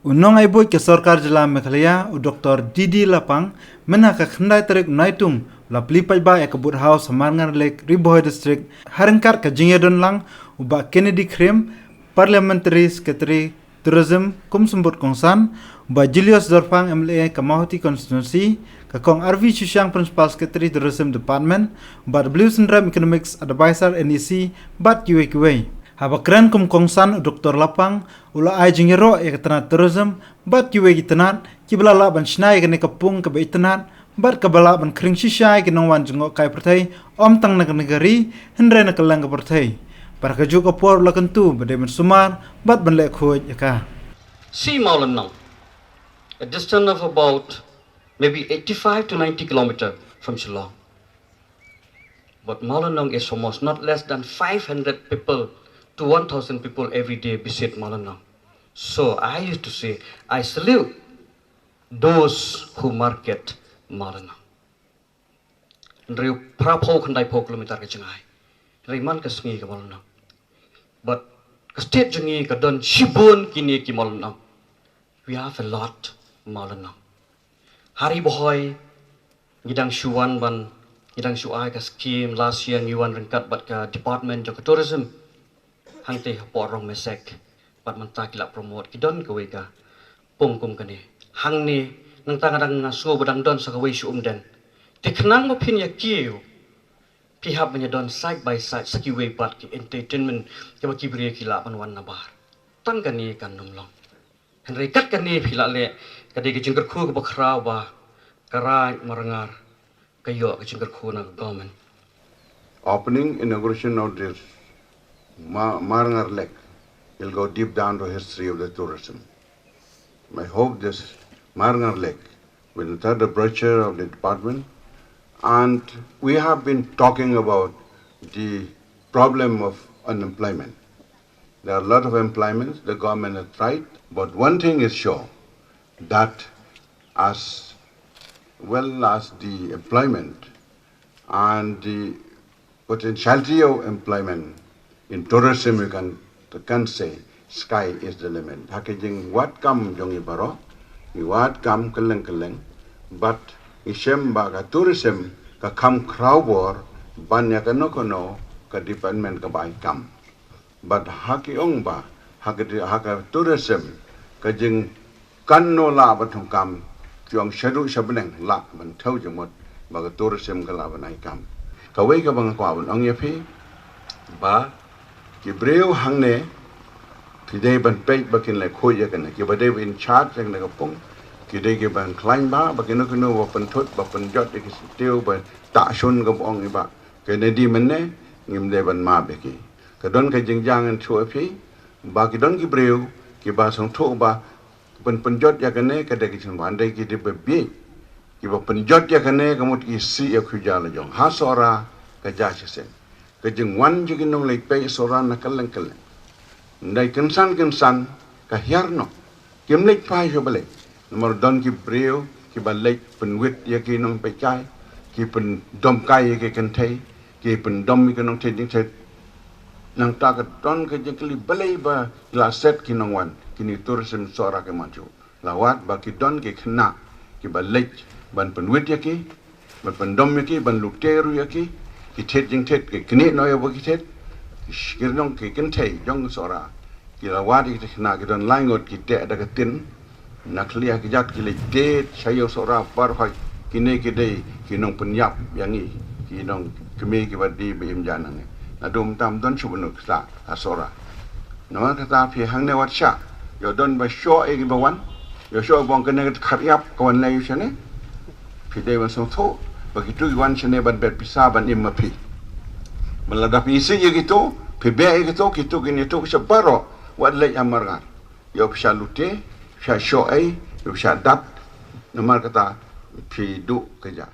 Unong ay boy ke Sarkar Jila Meghalaya u Dr. Didi Lapang mena ka khandai tarik naitung la Plie ba ek bud house Marngar Lake Riboy district harengkar ka jingedon lang u ba Kennedy Krim parliamentary secretary tourism kum sembut kongsan ba Julius Dorpang MLA Kamahoti constituency ka kong RV Chusyang principal secretary tourism department ba W Sendram economics advisor NEC bat QAQA haba keren kum kongsan Dr. Lapang ula ay jingero e katana tourism bat kiwe gitanat kibala la ban shnai gane kapung ka baitanat bat kabala ban kring shishay ginong wan jingo kai pertai om tang negari hendre na kalang pertai para ka juga por la kentu bade men sumar bat ban le khoj yaka See Maulanang, a distance of about maybe 85 to 90 kilometers from Shillong. But Maulanang is almost not less than 500 people to 1,000 people every day visit Maulanang. So I used to say, I salute those who market Maulanang. Riu prapo kandai po kilometer ke Jengai. Riman ke sengi ke Maulanang. But state Jengi ke don Shibun kini ke Maulanang. We have a lot Maulanang. Hari bohoy ngidang shuan ban ngidang shuai ke scheme last year nyuan rengkat bat ke department ke tourism. Hang teh porong mesek bat mentak la promote kidon ke weka pungkum kani hang ni nang tangadang ngaso badang don sa kawai shu den tiknang mo pin ya kiu pihap menyadon side by side sakiwe bat ki entertainment ke baki bri kila pan wan nabar tang kani kan nomlong henry kat kani phila le kadi ke jingker khu ke bakhra wa karai Marngar kayo ke jingker khu na government opening inauguration of this Marngar Lake will go deep down to history of the tourism. I hope this Marngar Lake will enter the brochure of the department, and we have been talking about the problem of unemployment. There are a lot of employments, the government has tried, but one thing is sure, that as well as the employment and the potentiality of employment in tourism, you can say sky is the limit. Hakijing what come jongi baro, what come keleng, but ishem baga tourism ka come crowbor banya kanokono ka department ka bai kam. But haki ongba haka tourism ka jing kanno la batong kam kyong shadu shabeneng la ban thau jemot baga tourism ka la banai kam. Kawai ka bang kwa ban ong yapi ba ki breu hangne ki dei ban pei bakin le khoya kan ki bade in charge ng kapong ki dei ki ban klain ba bakin no wa pan thot ba pan jot ki tiu ba ta shun ka ong ba ke ne di men ne ngim de ban ma be ki ka don ka jing jang an chu phi ba ki don ki breu ki ba song tho ba pan jot ya kan ne ka de ki chen ban dei ki de be bi ki ba pan jot ya kan ne ka mot ki si ya khu ja la jong ha sora ka ja chi sen ke jeng wan jigi nong lei pe soran na kaleng ndai kensan ka hiarno kem lei pai jo bale nomor don ki breu ki ba lei penwit ya ki nong pe chai ki pen dom kai ke ken thei ki pen dom ki nong thei ding thei nang ta ka don ke jeng kli bale ba la set ki nong wan ki ni tourism sora ke manju lawat ba ki don ki khna ki ba lei ban penwit ya ki ban pen dom ya ki ban lukteru ya ki ki thet jing thet ki kni no yo ki thet ki nong ki ken thei jong sora ki la wa di na ki don lai ngot ki te da ka tin na khlia ki jak ki le te chayo sora par phai ki ne ki dei ki nong pen yap yang ni ki nong ki me ki ba di be im jan ne na dum tam don chu nu sa sora no ka ta phi hang ne wat sha yo don ba sho e ki ba wan yo sho bong ka ne khat yap ka wan lai shane phi dei wan so tho begitu iwan sene ban bet pisa ban im mapi meladap isi gitu pbe gitu gitu gini tu sebaro wad le amargar yo pisa lute sha shoai yo pisa dat nomar kata pi du keja